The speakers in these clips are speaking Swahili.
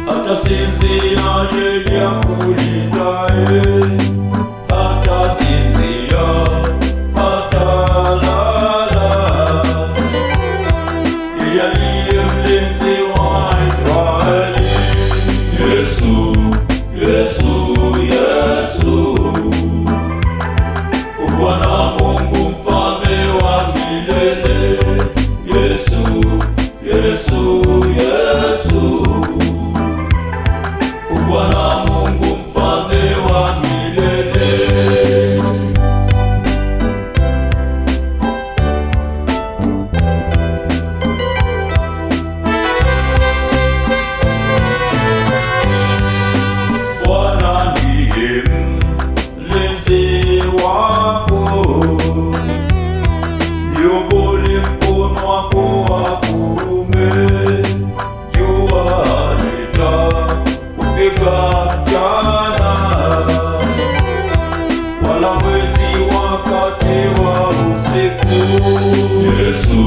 Hatasinzia yeye akulindaye, hatasinzia, hatalala. Yeye aliye mlinzi wa Israeli. Yesu, Yesu, Yesu, Bwana Mungu mfalme wa milele. Yesu, Yesu, Yesu, Bwana Mungu mfalme wa milele. Bwana ndiye mlinzi wako, ndio uvuli mkono wako wa kuume. Jua halitakupiga mchana, wala mwezi wakati wa usiku. Yesu,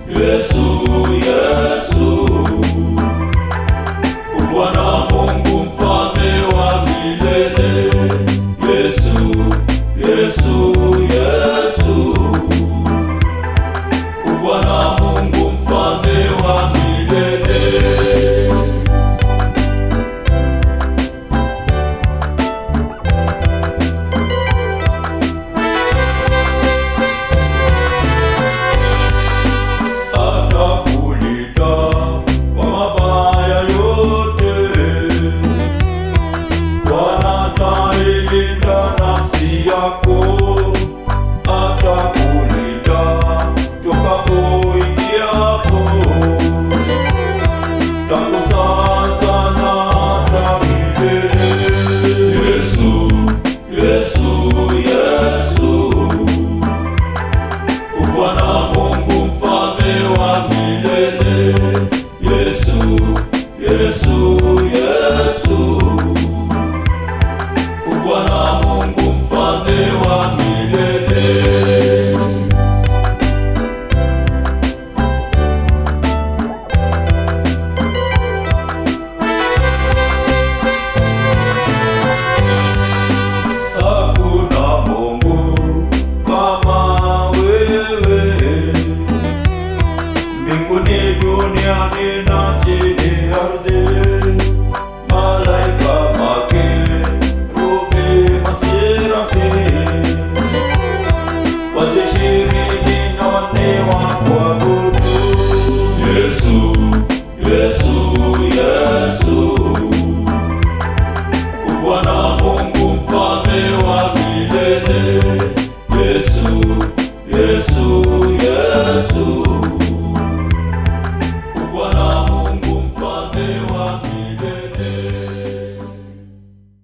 Yesu, Yesu, Bwana Mungu mfalme wa milele. Yesu, Yesu, Yesu, Bwana Mungu mfalme wa milele. Atakulinda kwa mabaya yote, Bwana atailinda nafsi yako. Atakulinda tokapo uingiapo, tangu sasa na hata milele. Yesu, Yesu, Yesu, Bwana Mungu mfalme wa milele. Yesu, Yesu, Yesu, Bwana Mungu mfalme wa milele. Hakuna Mungu kama wewe, mbinguni, duniani na chini ardhi. Malaika, makerubi, maserafi, wazee 24 wa